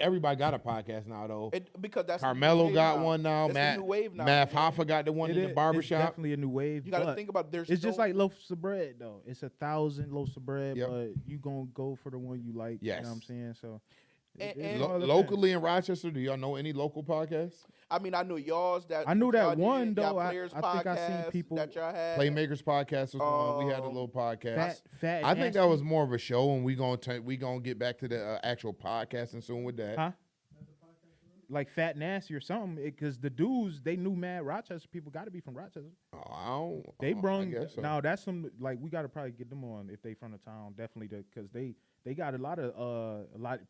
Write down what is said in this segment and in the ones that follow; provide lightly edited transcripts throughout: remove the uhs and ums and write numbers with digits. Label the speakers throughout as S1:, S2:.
S1: everybody got a podcast now though.
S2: Because that's
S1: Carmelo got one now.
S2: That's
S1: Matt
S2: the new wave now.
S1: Matt Hoffa got the one in the
S3: It's
S1: barbershop.
S3: definitely a new wave.
S2: You got to think about
S3: it's just like loaves of bread though. It's 1,000 loaves of bread, but you gonna go for the one you like.
S1: Yes.
S3: You know what I'm saying? So.
S2: And
S1: Locally in Rochester, do y'all know any local podcasts?
S2: I mean, I knew y'all's that.
S3: I knew that one
S2: did,
S3: I
S2: Players
S3: think I seen
S2: podcast
S3: people
S2: that y'all had.
S1: Playmakers podcast was one. We had a little podcast.
S3: Fat
S1: I think that was more of a show, and we gonna get back to the actual podcasting soon with that.
S3: Huh? Like Fat Nasty or something, because the dudes they knew mad Rochester people got to be from Rochester.
S1: Oh, I don't.
S3: They brung
S1: I guess so.
S3: now that's some like we got to probably get them on if they from the town definitely because they got a lot of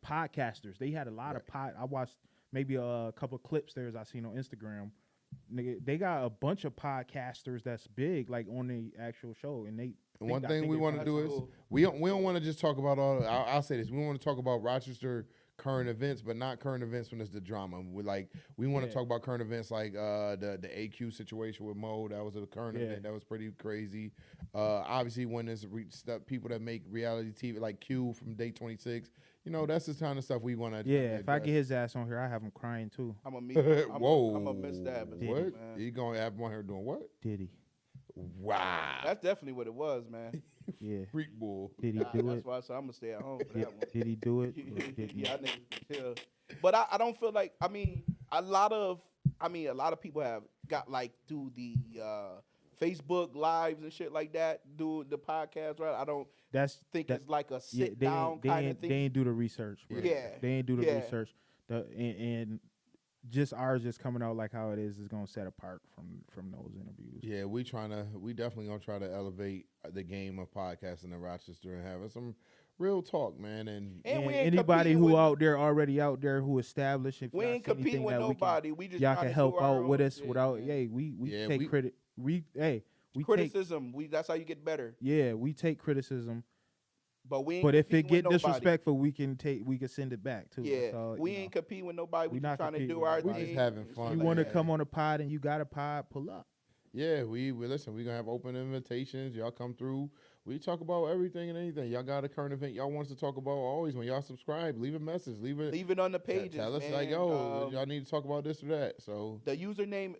S3: podcasters. They had a lot of I watched maybe a couple of clips there as I seen on Instagram. Nigga, they got a bunch of podcasters that's big like on the actual show, and they.
S1: And one thing we want to do is we don't want to just talk about all. I'll say this: we want to talk about Rochester current events, but not current events when it's the drama. We want to talk about current events like the AQ situation with Mo. That was a current event that was pretty crazy. Obviously, when there's people that make reality TV like Q from Day 26, you know, that's the kind of stuff we want to.
S3: Yeah, if I get his ass on here, I have him crying too.
S2: I'm gonna
S1: Whoa,
S2: I'm gonna miss that.
S1: What?
S2: Man.
S1: You gonna have him on here doing what?
S3: Did he?
S1: Wow,
S2: That's definitely what it was, man.
S3: Yeah.
S1: freak bull.
S3: Did he do
S2: That's
S3: it?
S2: why I said I'm gonna stay at home for that one.
S3: Did he do it? Or did he?
S2: Yeah, I niggas can tell. But I don't feel like a lot of people have got like do the Facebook lives and shit like that, do the podcast, right? I don't think it's like a sit down kind of thing.
S3: They ain't do the research. Bro.
S2: Yeah.
S3: They ain't do the research. And just ours just coming out like how it is gonna set apart from those interviews.
S1: Yeah, we definitely gonna try to elevate the game of podcasting in Rochester and having some real talk, man. And
S3: anybody who already out there who established, if
S2: we ain't competing with nobody. We just
S3: y'all can help out with us
S2: shit,
S3: without.
S2: Man.
S3: We take credit. We
S2: criticism. That's how you get better.
S3: Yeah, we take criticism.
S2: But
S3: if it get disrespectful, we can send it back too.
S2: Yeah,
S3: so,
S2: we ain't competing with nobody. We just trying to do our thing.
S1: We just having fun.
S3: You want to come on a pod and you got a pod, pull up.
S1: Yeah, we listen. We gonna have open invitations. Y'all come through. We talk about everything and anything. Y'all got a current event y'all want us to talk about. Always when y'all subscribe, leave a message. Leave it
S2: on the pages.
S1: Tell us
S2: man.
S1: like, yo, y'all need to talk about this or that. So
S2: the username,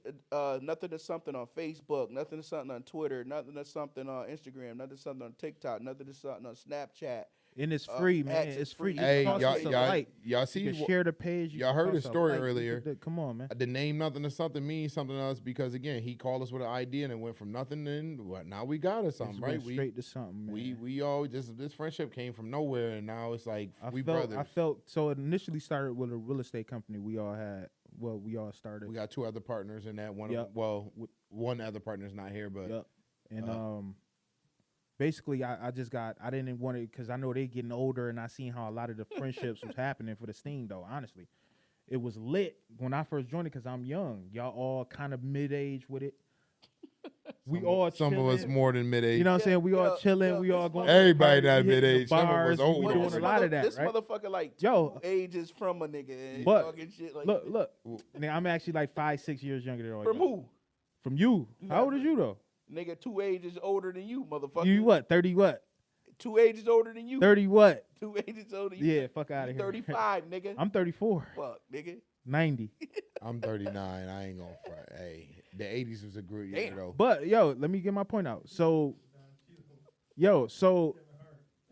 S2: nothing to something on Facebook, nothing to something on Twitter, nothing to something on Instagram, nothing to something on TikTok, nothing to something on Snapchat.
S3: And it's free, man. It's free.
S1: Hey, y'all see?
S3: You can share the page.
S1: Y'all heard his story earlier.
S3: Come on, man.
S1: The name Nothing to Something means something else because again, he called us with an idea and it went from nothing and now we got us something, right?
S3: Straight to something, man.
S1: We all this friendship came from nowhere and now it's like brothers.
S3: I felt so. It initially started with a real estate company we all had. Well, we all started.
S1: We got two other partners in that one. One other partner's not here, but
S3: and basically, I didn't want it because I know they getting older, and I seen how a lot of the friendships was happening for the Sting, though, honestly. It was lit when I first joined it because I'm young. Y'all all kind of mid-age with it. Some
S1: of us more than mid-age.
S3: You know what I'm saying? We all chilling. We all going.
S1: Everybody not mid-age.
S3: Bars.
S1: Some of us old.
S3: We doing a lot of that,
S2: this
S3: right?
S2: motherfucker like two ages from a nigga. And
S3: but
S2: talking shit like
S3: look. I'm actually like 5-6 years younger than all
S2: from who?
S3: From you. How old is you, though?
S2: Nigga, 2 ages older than you, motherfucker.
S3: You what? 30 what?
S2: 2 ages older than you.
S3: 30 what?
S2: 2 ages older than you.
S3: Yeah, fuck out of here.
S2: 35, nigga.
S3: I'm 34.
S2: Fuck, nigga.
S3: 90.
S1: I'm 39. I ain't gonna front. Hey, the 80s was a great year, though.
S3: But, let me get my point out. So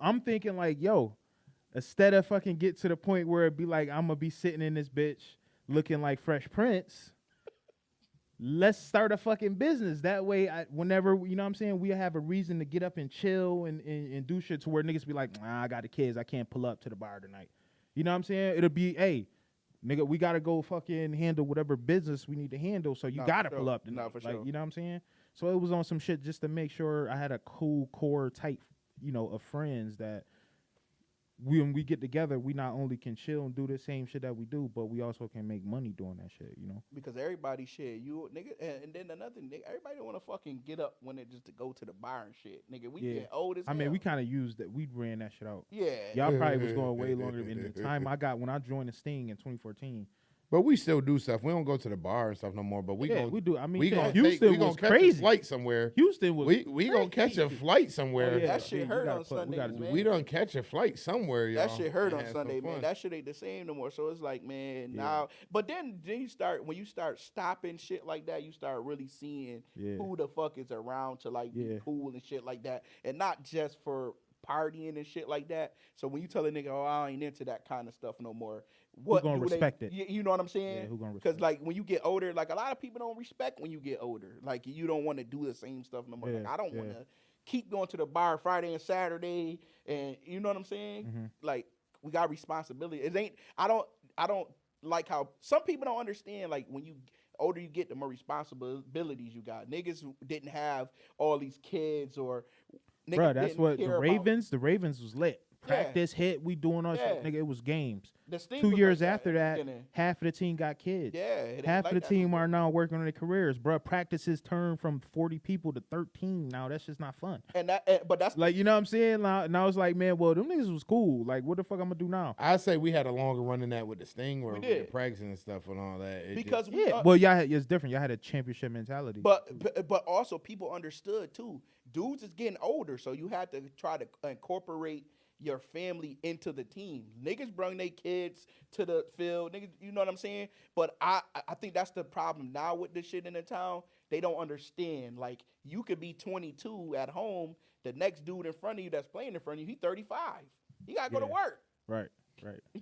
S3: I'm thinking like, instead of fucking get to the point where it be like, I'm gonna be sitting in this bitch looking like Fresh Prince, let's start a fucking business. That way, whenever, you know what I'm saying, we have a reason to get up and chill and do shit to where niggas be like, I got the kids. I can't pull up to the bar tonight. You know what I'm saying? It'll be, hey, nigga, we got to go fucking handle whatever business we need to handle. So you got to pull up tonight.
S2: For
S3: like,
S2: sure.
S3: You know what I'm saying? So it was on some shit just to make sure I had a cool core type, of friends that when we get together, we not only can chill and do the same shit that we do, but we also can make money doing that shit,
S2: Because everybody shit, you nigga, and then another nigga, everybody don't want to fucking get up when it just to go to the bar and shit, nigga. We get old as hell.
S3: I mean, we kind of used that. We ran that shit out.
S2: Yeah.
S3: Y'all probably was going way longer. In the time I got when I joined the Sting in 2014,
S1: But we still do stuff. We don't go to the bar and stuff no more. But we
S3: do. I mean,
S1: we gonna
S3: Houston was
S1: catch
S3: crazy.
S1: a flight somewhere.
S3: Houston was.
S1: We gonna catch a flight somewhere.
S3: Oh, yeah.
S2: That shit hurt on Sunday, man.
S1: We don't catch a flight somewhere, y'all.
S2: That shit hurt on
S1: Have
S2: Sunday,
S1: some
S2: man.
S1: fun.
S2: That shit ain't the same no more. So it's like, man, now. But then you start when you start stopping shit like that, you start really seeing who the fuck is around to like be cool and shit like that, and not just for partying and shit like that. So when you tell a nigga, oh, I ain't into that kind of stuff no more, what
S3: gonna respect it?
S2: You know what I'm saying?
S3: Yeah, who gonna respect?
S2: Because like when you get older, like a lot of people don't respect when you get older. Like you don't want to do the same stuff no more.
S3: Yeah,
S2: like I don't want to keep going to the bar Friday and Saturday, and you know what I'm saying?
S3: Mm-hmm.
S2: Like we got responsibility. It ain't. I don't like how some people don't understand. Like when you older you get, the more responsibilities you got. Niggas didn't have all these kids or.
S3: Bro, that's what the Ravens was lit. Practice hit, we doing all shit. Nigga, it was games. 2 years after that, half of the team got kids.
S2: Yeah.
S3: Half of the team are now working on their careers. Bro, practices turned from 40 people to 13. Now that's just not fun.
S2: But that's
S3: like, you know what I'm saying? Now it's like, man, well, them niggas was cool. Like, what the fuck I'm gonna do now?
S1: I say we had a longer run than that with the Sting, where with the practicing and stuff and all that.
S2: Because
S3: well, it's different. Y'all had a championship mentality.
S2: But also people understood too. Dudes is getting older, so you had to try to incorporate your family into the team. Niggas bring their kids to the field. Niggas, you know what I'm saying? But I think that's the problem now with this shit in the town. They don't understand. Like, you could be 22 at home. The next dude in front of you that's playing in front of you, he 35. He got to go to work.
S3: Right.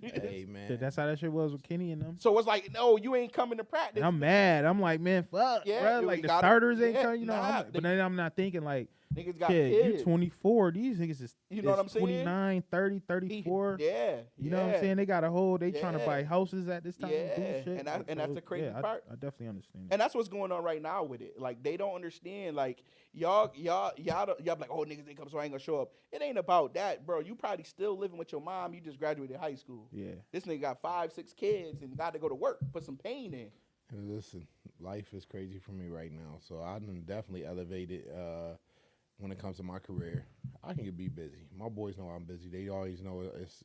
S1: Hey, man.
S3: That's how that shit was with Kenny and them.
S2: So it's like, no, you ain't coming to practice.
S3: And I'm mad. I'm like, man, fuck, bro. Like, the starters ain't coming, you know. But then I'm not thinking, like,
S2: niggas got kids.
S3: You 24. These niggas is,
S2: you know what I'm saying?
S3: 29, 30, 34. You know what I'm saying? They got a whole, they trying to buy houses at this time.
S2: Yeah,
S3: shit.
S2: and that's the crazy part.
S3: I definitely understand.
S2: And that's what's going on right now with it. Like, they don't understand. Like, y'all be like, oh, niggas ain't come, so I ain't gonna show up. It ain't about that, bro. You probably still living with your mom. You just graduated high school.
S3: Yeah.
S2: This nigga got 5, 6 kids and got to go to work, put some pain in.
S1: And listen, life is crazy for me right now, so I done definitely elevated when it comes to my career. I can be busy. My boys know I'm busy. They always know it's.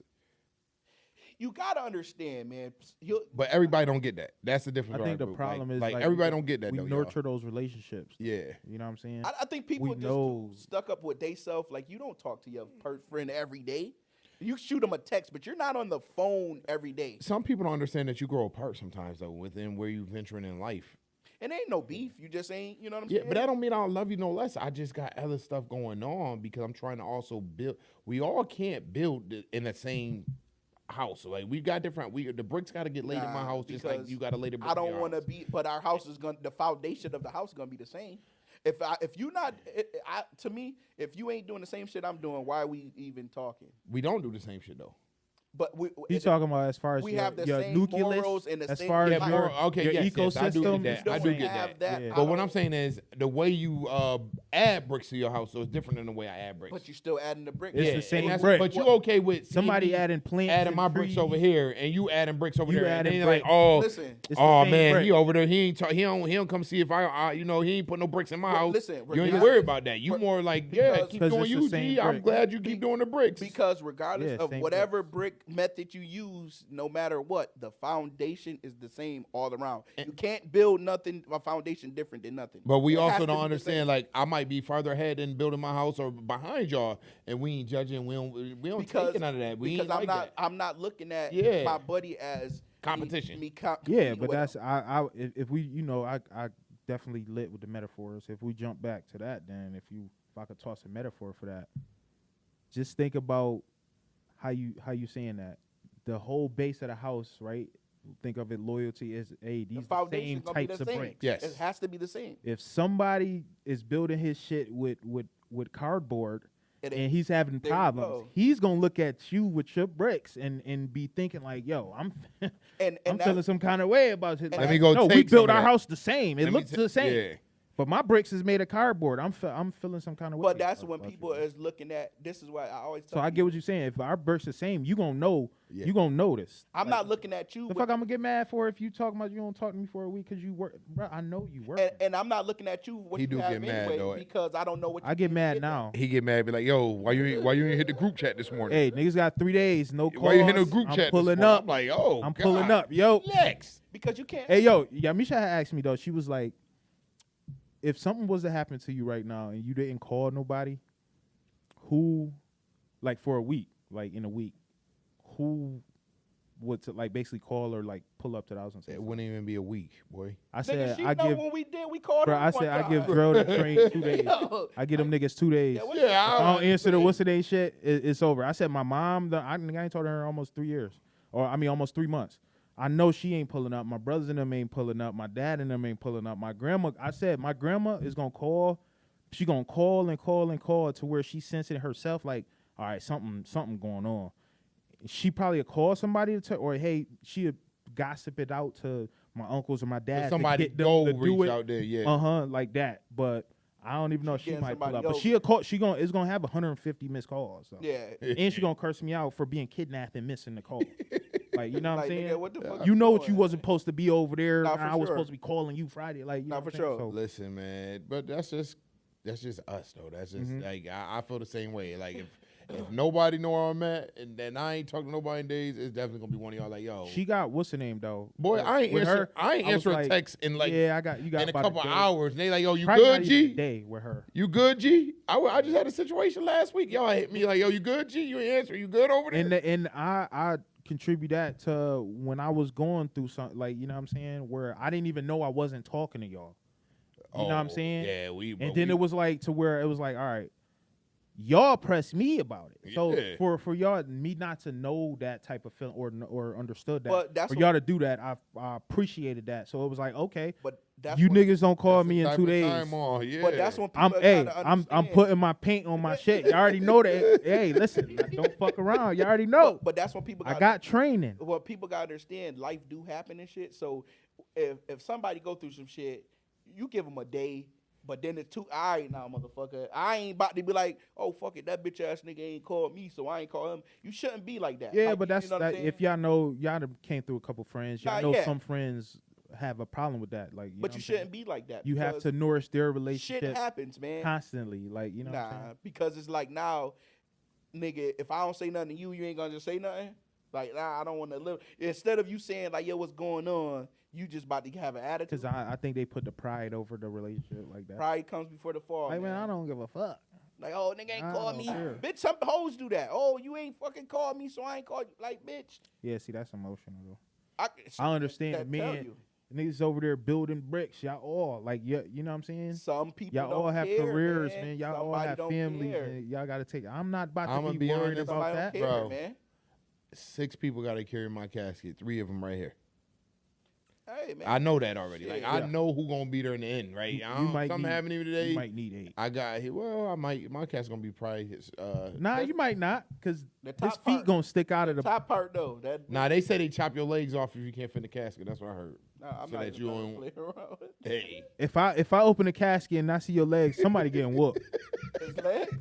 S2: You gotta understand, man.
S1: But everybody don't get that. That's the difference.
S3: I think the problem is
S1: like everybody don't get that.
S3: We
S1: though,
S3: nurture those relationships.
S1: Yeah,
S3: you know what I'm saying.
S2: I think people just stuck up with they self. Like, you don't talk to your friend every day. You shoot them a text, but you're not on the phone every day.
S1: Some people don't understand that you grow apart sometimes, though, within where you venturing in life.
S2: And ain't no beef. You just ain't, you know what I'm
S1: saying?
S2: saying?
S1: But that don't mean I don't love you no less. I just got other stuff going on because I'm trying to also build. We all can't build in the same house. Like, we got different. The bricks got to get laid in my house, just like you got to lay the bricks.
S2: I don't want to be, but our house is the foundation of the house is gonna be the same. If you not, to me, if you ain't doing the same shit I'm doing, why are we even talking?
S1: We don't do the same shit though.
S3: But he's talking about as far as
S2: we
S3: your,
S2: have the
S3: your
S2: same
S3: nucleus,
S2: morals and the
S3: as
S2: same
S3: far as your
S1: ecosystem.
S3: I do
S1: get that. I do get that.
S3: Yeah.
S1: But what I'm saying is the way you add bricks to your house, so it's different than the way I add bricks.
S2: But you still adding the bricks.
S3: It's the same brick.
S1: But you okay with
S3: somebody adding plants,
S1: adding my bricks over here, and you adding bricks over there, and then like,
S2: listen,
S1: man,
S3: brick.
S1: he over there, he don't come see if I he ain't put no bricks in my house.
S2: Listen,
S1: you ain't worry about that. You more like, keep doing you, G. I'm glad you keep doing the bricks.
S2: Because regardless of whatever brick method you use, no matter what, the foundation is the same all around. You can't build a foundation different than nothing.
S1: But we also don't understand, like, I might be farther ahead in building my house or behind y'all, and we ain't judging. We don't take none of that.
S2: I'm not looking at my buddy as
S1: competition.
S3: But that's if we I definitely lit with the metaphors. If we jump back to that, then if I could toss a metaphor for that, just think about how you saying that. The whole base of the house, right? Think of it, loyalty is, these the same types of bricks.
S2: Yes. It has to be the same.
S3: If somebody is building his shit with cardboard and he's having problems, he's going to look at you with your bricks and be thinking like, yo, I'm feeling some kind of way about it.
S1: Let me go
S3: we built our house the same. It looks the same.
S1: Yeah.
S3: But my bricks is made of cardboard. I'm feeling some kind of way.
S2: But that's when people is looking at. This is what I always.
S3: So I get what you're saying. If our bricks the same, you gonna know.
S1: Yeah.
S3: You gonna notice.
S2: I'm not looking at you.
S3: The fuck I'm gonna get mad for if you talking about you don't talk to me for a week because you work. Bro, I know you work.
S2: And I'm not looking at you. What
S1: He
S2: you
S1: do
S2: have
S1: get mad,
S2: anyway,
S1: though.
S2: because I don't know what.
S3: I get mad now.
S1: He get mad, be like, "Yo, why you ain't hit the group chat this morning?
S3: Hey, niggas got 3 days, no calls.
S1: Why you hit the group
S3: I'm
S1: chat?
S3: pulling
S1: this morning?
S3: up.
S1: I'm like, oh,
S3: I'm
S1: God.
S3: pulling up, yo.
S1: Relax.
S2: Because you can't.
S3: Hey, yo, Yamisha had asked me though. She was like, if something was to happen to you right now and you didn't call nobody, who, like for a week, like in a week, who would like basically call or like pull up to the house and say?
S1: It wouldn't even be a week, boy.
S3: I
S2: Nigga,
S3: said
S2: she
S3: I
S2: know
S3: give.
S2: when we did, we called
S3: Bro,
S2: her.
S3: I said I give Dro the train 2 days.
S2: Yo,
S3: I give them niggas 2 days.
S2: Yeah, what
S3: If
S1: Yeah,
S3: I don't answer the what's the day shit, it's over. I said my mom, I ain't told her in almost 3 years. Or I mean almost 3 months. I know she ain't pulling up. My brothers and them ain't pulling up. My dad and them ain't pulling up. My grandma, I said my grandma is gonna call. She gonna call and call and call to where she's sensing herself like, all right, something going on. She probably call somebody to or hey, she'll gossip it out to my uncles or my dad.
S1: Somebody
S3: to get them
S1: go
S3: to do
S1: reach
S3: it.
S1: out there, yeah.
S3: Like that. But I don't even know if she
S2: getting
S3: might pull
S2: somebody
S3: up. But
S2: else.
S3: she'll call. It's gonna have 150 missed calls. So.
S2: Yeah.
S3: And she gonna curse me out for being kidnapped and missing the call. Like, you know what I'm
S2: Like,
S3: saying?
S2: nigga, what the fuck
S3: You know what
S2: doing?
S3: you wasn't supposed to be over there.
S2: Nah, for
S3: I was
S2: sure.
S3: supposed to be calling you Friday. Like, you
S2: Nah,
S3: know
S2: for
S3: what I'm saying?
S2: sure.
S3: So,
S1: Listen, man, but that's just us though. That's just like I feel the same way. Like if nobody know where I'm at and then I ain't talking to nobody in days, it's definitely gonna be one of y'all like, yo.
S3: she got what's her name though?
S1: Boy, I ain't
S3: With
S1: answer.
S3: her,
S1: I ain't
S3: was
S1: answering
S3: like,
S1: texts in like
S3: yeah, I got you got
S1: in a
S3: about
S1: couple
S3: day.
S1: hours. And they like, yo, you
S3: Probably not
S1: good,
S3: even a
S1: G?
S3: day with her.
S1: You good, G? I just had a situation last week. Y'all hit me like, yo, you good, G? You ain't answer. You good over there?
S3: And I contribute that to when I was going through something like, you know what I'm saying, where I didn't even know I wasn't talking to y'all. You know what I'm saying?
S1: Yeah,
S3: And then it was like to where it was like, all right, y'all press me about it. So
S1: Yeah.
S3: for y'all, me not to know that type of feeling or understood that,
S2: But that's
S3: for
S2: what-
S3: y'all to do that, I appreciated that. So it was like, okay,
S2: But that's
S3: you
S2: when,
S3: niggas don't call
S1: That's
S3: me
S1: the
S3: in
S1: type
S3: 2
S1: of
S3: days.
S1: time on, yeah.
S2: But that's when people
S3: I'm putting my paint on my shit. Y'all already know that. Hey, listen, don't fuck around. Y'all already know.
S2: But that's when people.
S3: I got training.
S2: What people gotta understand, life do happen and shit. So if somebody go through some shit, you give them a day. But then it's too, all right now, motherfucker. I ain't about to be like, oh, fuck it, that bitch ass nigga ain't called me, so I ain't call him. You shouldn't be like that.
S3: Yeah,
S2: Like,
S3: but
S2: you
S3: that's
S2: know what I'm
S3: that.
S2: saying?
S3: If y'all know, y'all done came through a couple friends. Y'all
S2: Nah,
S3: know
S2: yeah.
S3: some friends have a problem with that. Like,
S2: But you shouldn't be like that.
S3: You have
S2: because
S3: to nourish their
S2: shit
S3: relationship
S2: happens, man.
S3: constantly. Like, you know. What I'm
S2: Nah,
S3: saying?
S2: because it's like now, nigga, if I don't say nothing to you, you ain't gonna just say nothing. Like, nah, I don't want to live. Instead of you saying like, yo, what's going on? You just about to have an attitude.
S3: Because I think they put the pride over the relationship like that.
S2: Pride comes before the fall.
S3: Like, man, I don't give a fuck.
S2: Like, oh, nigga ain't
S3: I
S2: called
S3: don't
S2: me.
S3: care.
S2: Bitch, some hoes do that. Oh, you ain't fucking called me, so I ain't called you. Like, bitch.
S3: Yeah, see, that's emotional though.
S2: I
S3: understand,
S2: that
S3: man.
S2: tell you.
S3: Niggas over there building bricks. Y'all all like, you know what I'm saying?
S2: Some people
S3: Y'all
S2: don't
S3: all have
S2: care,
S3: careers, man. Y'all all
S2: Somebody
S3: have
S2: don't
S3: families.
S2: care.
S3: And y'all got to take. I'm not about
S1: I'ma
S3: to
S1: be
S3: be worried
S1: honest,
S3: about
S2: Somebody
S3: that.
S2: don't care,
S1: Bro.
S2: man.
S1: 6 people got to carry my casket. 3 of them right here.
S2: Hey, man.
S1: I know that already. Like, I
S3: Yeah.
S1: know who gonna be there in the end, right?
S3: You
S1: I don't,
S3: might
S1: something
S3: need-
S1: happening to me today.
S3: You might need 8.
S1: I got here. Well, I might. My cat's gonna be probably his.
S3: Nah, you might not, because
S2: The
S3: his
S2: top
S3: feet
S2: part-
S3: gonna stick out of the.
S2: Top part though. That
S1: Nah, they say they chop your legs off if you can't fit in the casket. That's what I heard.
S2: Nah, I'm
S1: so
S2: not
S1: that
S2: even
S1: you
S2: gonna
S1: don't-
S2: play around with
S1: Hey,
S3: If I open the casket and I see your legs, somebody getting whooped.
S2: his legs.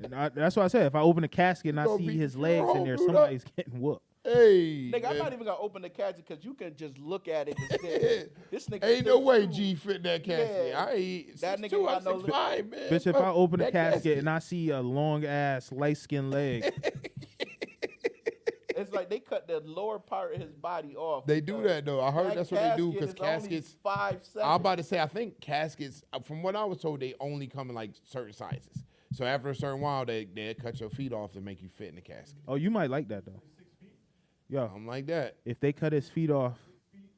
S3: And that's what I said. If I open the casket and I
S1: gonna
S3: see
S1: beat
S3: his
S1: the
S3: legs in
S1: funeral,
S3: there,
S1: dude,
S3: somebody's getting whooped.
S1: hey,
S2: Nigga, I'm
S1: man.
S2: not even gonna open the casket because you can just look at it and say, this nigga.
S1: Ain't no way
S2: 6'2".
S1: G fit in that casket.
S2: Yeah.
S1: I ain't.
S2: That
S1: 6'2",
S2: nigga
S1: I'm
S2: got no-
S1: 6'5", man.
S3: Bitch, if
S1: Fuck
S3: I open the
S1: that
S3: casket and I see a long ass light skinned leg,
S2: It's like they cut the lower part of his body off.
S1: They do that though. I heard that's what they do because
S2: casket is only
S1: caskets.
S2: 5 seconds.
S1: I'm about to say, I think caskets, from what I was told, they only come in like certain sizes. So after a certain while, they cut your feet off to make you fit in the casket.
S3: oh, you might like that though. Yo,
S1: I'm like that.
S3: if they cut his feet off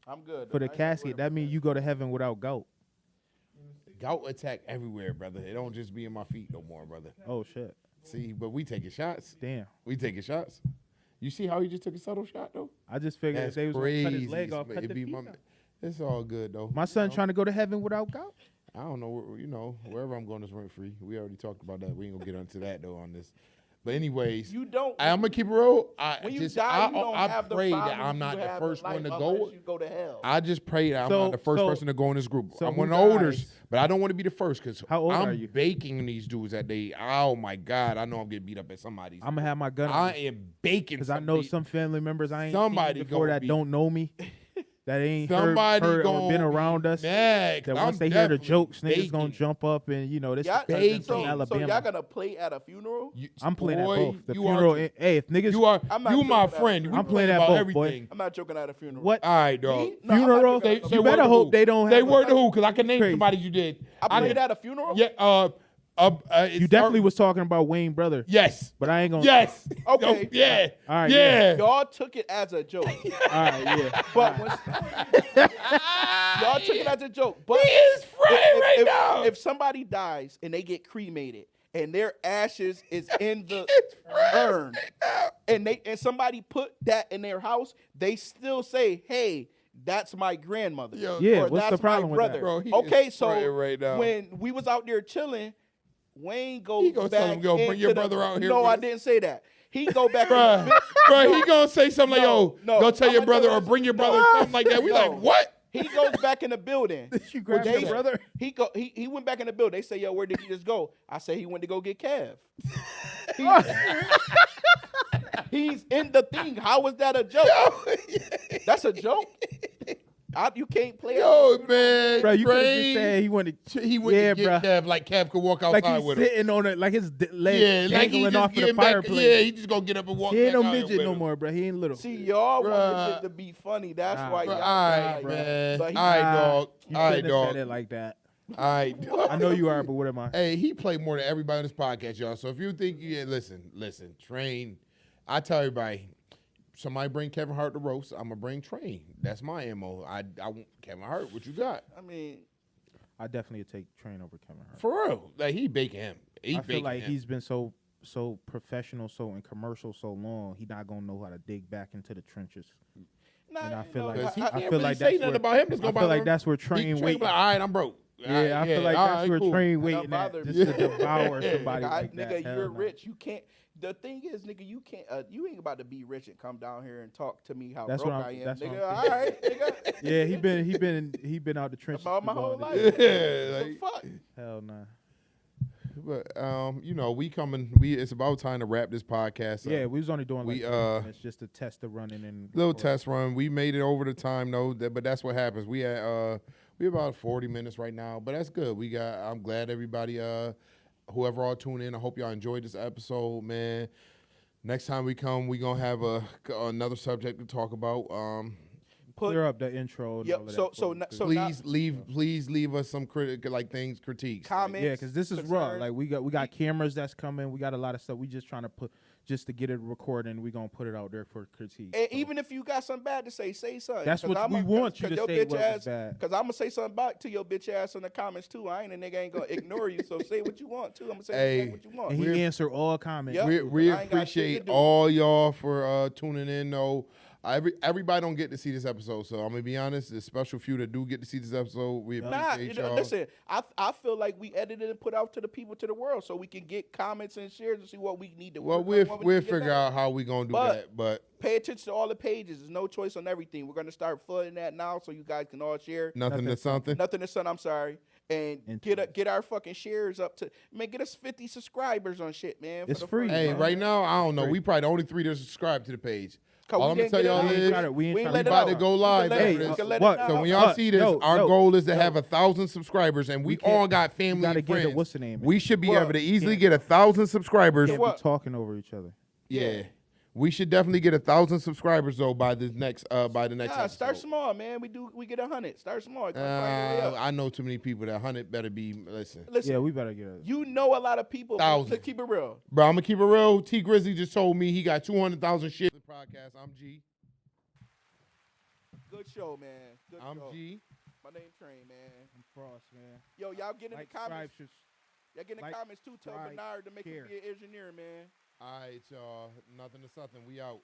S2: I'm good.
S3: for the
S2: I ain't worried
S3: casket,
S2: about
S3: that means you go to heaven without gout.
S1: Gout attack everywhere, brother. It don't just be in my feet no more, brother.
S3: Oh shit,
S1: See, but we taking shots.
S3: damn.
S1: We taking shots. You see how he just took a subtle shot though?
S3: I just figured
S1: That's
S3: if they was gonna cut his
S1: crazy.
S3: leg off, cut
S1: It'd
S3: the
S1: be
S3: feet
S1: my-
S3: off.
S1: It's all good though.
S3: My son trying to go to heaven without gout.
S1: I don't know. You know, wherever I'm going is rent free. We already talked about that. We ain't gonna get into that though on this. But anyways,
S2: You don't.
S1: I'm gonna keep it real.
S2: When you
S1: just,
S2: die, you don't
S1: I
S2: have the
S1: pray that
S2: problems
S1: I'm
S2: you
S1: not the
S2: have
S1: first
S2: in
S1: one to
S2: life
S1: go.
S2: unless you go to hell.
S1: I just pray that I'm
S3: So-
S1: not the first
S3: so-
S1: person to go in this group.
S3: so
S1: I'm
S3: who
S1: one of the olders,
S3: dies?
S1: but I don't want to be the first because
S3: How old
S1: I'm
S3: are you?
S1: baking these dudes that they. Oh my God, I know I'm getting beat up at somebody's.
S3: I'm gonna have my gun
S1: I am baking
S3: because I know some family members I ain't
S1: somebody
S3: seen before
S1: gonna
S3: that
S1: be-
S3: don't know me, that ain't
S1: somebody
S3: heard or
S1: gonna
S3: been
S1: be
S3: around us.
S1: mad, 'cause
S3: That
S1: I'm
S3: once they hear the
S1: definitely
S3: jokes, niggas gonna
S1: baking.
S3: jump up and this
S2: Y'all,
S3: cousin
S1: baking.
S3: from
S2: so
S3: Alabama.
S2: y'all gonna play at a funeral?
S3: I'm playing
S1: boy,
S3: at both. The
S1: you
S3: funeral.
S1: Are,
S3: Hey, if niggas,
S1: you are.
S2: I'm not
S1: You my
S2: joking at
S1: friend.
S2: it.
S1: We
S3: I'm playing
S1: about
S3: at both, boy.
S1: everything.
S2: I'm not joking at a funeral.
S3: what
S1: All right, dog.
S2: Me? No, I'm not
S3: funeral?
S2: joking at
S1: Say
S2: a
S3: You
S1: word
S3: better
S1: to
S3: hope
S1: who.
S3: they don't
S1: Say
S3: have.
S1: word to who, because I can name
S3: Crazy.
S1: somebody you did.
S2: I played at a funeral?
S1: Yeah.
S3: You definitely was talking about Wayne brother,
S1: Yes.
S3: but I ain't gonna.
S1: Yes.
S2: Okay.
S1: Yo, yeah.
S3: All right,
S1: Yeah.
S2: Y'all took it as a joke.
S3: All right, yeah.
S2: But when, y'all took it as a joke. But
S1: He is frying right now.
S2: if somebody dies and they get cremated and their ashes is in the
S1: It's frying
S2: urn
S1: right now.
S2: and somebody put that in their house, they still say, "Hey, that's my grandmother."
S1: Yo,
S3: Yeah,
S2: or
S3: what's the
S2: that's
S3: problem
S2: my
S3: with that?
S2: brother.
S1: Bro, he
S2: Okay,
S1: is
S2: so
S1: frying right now.
S2: when we was out there chilling, Wayne goes
S1: He gonna
S2: back
S1: tell him, "Yo, bring your
S2: into the-
S1: brother out here
S2: No,
S1: with
S2: I
S1: us."
S2: didn't say that. He go back.
S1: Bruh, he gonna say something like, yo,
S2: No,
S1: go tell
S2: I'ma
S1: your brother
S2: tell
S1: or
S2: this-
S1: bring your brother
S2: no.
S1: or something like that. We
S2: No.
S1: like, what?
S2: He goes back in the building.
S3: You grabbed
S2: They-
S3: your brother?
S2: He went back in the building. They say, "Yo, where did he just go?" I say he went to go get Kev. He's in the thing. How is that a joke? That's a joke. You can't play.
S1: Yo, man.
S3: Bro, you could have just
S1: Train.
S3: said he wanted.
S1: He went
S3: Yeah,
S1: to get
S3: bruh.
S1: Kev like Kev could walk
S3: Like
S1: outside
S3: he's
S1: with him.
S3: sitting on it, like his leg
S1: Yeah, like he
S3: dangling
S1: just
S3: off of the
S1: getting back.
S3: fireplace.
S1: Yeah, he just gonna get up and walk
S3: He ain't
S1: back
S3: no
S1: out here
S3: midget
S1: with
S3: no
S1: him.
S3: more, bro. He ain't little.
S2: See, y'all
S1: Bruh.
S2: wanted it to be funny. That's
S3: Nah,
S2: why
S1: Bruh,
S2: y'all.
S1: all right,
S2: like,
S1: man.
S2: but he-
S1: All right, dog.
S3: You
S1: All right,
S3: shouldn't have said
S1: dog.
S3: it like that.
S1: All right, dog.
S3: I know you are, but what am I?
S1: Hey, he played more than everybody on this podcast, y'all. So if you think, listen, Train. I tell everybody, somebody bring Kevin Hart to roast. I'm gonna bring Train. That's my MO. I want Kevin Hart. What you got?
S2: I mean,
S3: I definitely would take Train over Kevin Hart.
S1: For real? Like he baking him. He
S3: I feel
S1: baking
S3: like
S1: him.
S3: he's been so professional, so in commercial so long, he not gonna know how to dig back into the trenches.
S2: nah,
S3: And I
S2: you
S3: feel
S2: know,
S3: like-
S1: Because he
S3: I
S1: can't
S3: feel
S1: really
S3: like
S1: say
S3: that's
S1: nothing
S3: where-
S1: about him. That's
S3: I
S1: gonna
S3: feel
S1: bother
S3: like
S1: him.
S3: that's where
S1: He
S3: Train
S1: be
S3: waiting.
S1: like, all right, I'm broke.
S3: Yeah, I feel like
S1: all
S3: that's
S1: right,
S3: where
S1: cool.
S3: Train
S2: Don't
S3: waiting
S2: bother
S3: at,
S2: me.
S3: just to devour somebody
S2: Nigga,
S3: like that.
S2: nigga,
S3: Hell
S2: you're
S3: no.
S2: rich. You can't. The thing is, nigga, you can't. You ain't about to be rich and come down here and talk to me how
S3: That's
S2: broke
S3: what
S2: I
S3: I'm-
S2: am,
S3: that's what
S2: nigga.
S3: I'm
S2: All right, nigga.
S3: Yeah, he been out the trenches
S2: About my
S3: too
S2: whole
S3: long to
S2: life.
S3: do
S1: Yeah,
S3: that.
S2: The
S1: like,
S2: fuck.
S3: Hell nah.
S1: but we coming. It's about time to wrap this podcast up.
S3: Yeah, we was only doing like
S1: we,
S3: 30 minutes just to test the running and
S1: Little
S3: record.
S1: test run. We made it over the time though, but that's what happens. We about 40 minutes right now, but that's good. I'm glad everybody whoever all tuned in, I hope y'all enjoyed this episode, man. Next time we come, we gonna have another subject to talk about.
S3: Clear up the intro. And
S2: Yep,
S3: all of
S2: so-
S3: that
S2: so
S3: for
S2: na-
S3: us,
S2: so
S3: too.
S2: now-
S1: Please leave us some critiques.
S2: Comments.
S3: Yeah, because this is raw.
S2: concern.
S3: Like we got cameras that's coming. We got a lot of stuff. We just trying to to get it recorded. And we gonna put it out there for critique.
S2: And
S3: So
S2: even if you got something bad to say something.
S3: that's what we want you to say. What was bad.
S2: Because I'm gonna say something back to your bitch ass in the comments too. I ain't a nigga ain't gonna ignore you. So say what you want too. I'm gonna say
S1: Hey.
S2: exactly what you want.
S3: And he answered all comments.
S2: Yep.
S1: We
S2: I ain't got shit
S1: appreciate
S2: to do.
S1: all y'all for tuning in. Though everybody don't get to see this episode, so I'm gonna be honest. The special few that do get to see this episode, we
S2: Nah,
S1: appreciate y'all.
S2: listen. I feel like we edited and put out to the people, to the world, so we can get comments and shares and see what we need to.
S1: Well,
S2: work on, what we
S1: we'll
S2: need to get
S1: figure
S2: better.
S1: out how we gonna do
S2: But-
S1: that. But
S2: Pay attention to all the pages. There's no choice on everything. We're gonna start flooding that now, so you guys can all share.
S1: nothing to something.
S2: Nothing to son. I'm sorry. And get our fucking shares up to get us 50 subscribers on shit, man. for
S3: It's
S2: the
S3: free.
S2: first
S1: Hey,
S2: time.
S1: right now I don't know.
S3: Free.
S1: We probably the only 3 that subscribe to the page.
S2: 'Cause
S1: All
S2: we
S1: I'm gonna
S2: didn't
S1: tell
S2: get it
S1: y'all
S2: out.
S3: We ain't
S1: is
S3: trying to- we ain't
S2: We
S3: trying
S2: let
S3: to
S2: it
S1: about
S2: out.
S1: to go
S2: We
S1: live
S2: can let it-
S1: after
S2: we
S1: this.
S2: can let it
S3: What?
S2: out.
S1: So when
S3: Yo,
S1: y'all see this,
S3: yo,
S1: our
S3: yo,
S1: goal is to
S3: yo.
S1: have 1,000 subscribers, and we
S3: can't-
S1: all got
S3: You
S1: family
S3: gotta
S1: and
S3: get
S1: friends.
S3: the what's the name?
S1: We should be
S2: What?
S1: able to easily
S3: Can't-
S1: get 1,000 subscribers.
S3: can't
S2: what?
S3: be talking over each other.
S1: Yeah. We should definitely get 1,000 subscribers though by the next episode.
S2: Start small, man. We get 100. Start small. Find your way up.
S1: I know too many people that 100 better be listen.
S2: Listen,
S3: Yeah, we better get it.
S2: you know a lot of people.
S1: 1,000.
S2: Let's keep it real.
S1: Bro, I'm gonna keep it real. T Grizzly just told me he got 200,000 shit. Podcast. I'm G.
S2: Good show, man. Good
S1: I'm
S2: show.
S1: G.
S2: My name Train, man.
S3: I'm Frost, man.
S2: Yo, y'all get in
S3: Like,
S2: the comments.
S3: subscribe,
S2: Y'all get in the
S3: like,
S2: comments too. Tell
S3: subscribe,
S2: Bernard to make
S3: share.
S2: him be an engineer, man.
S1: All right, y'all. Nothing to something. We out.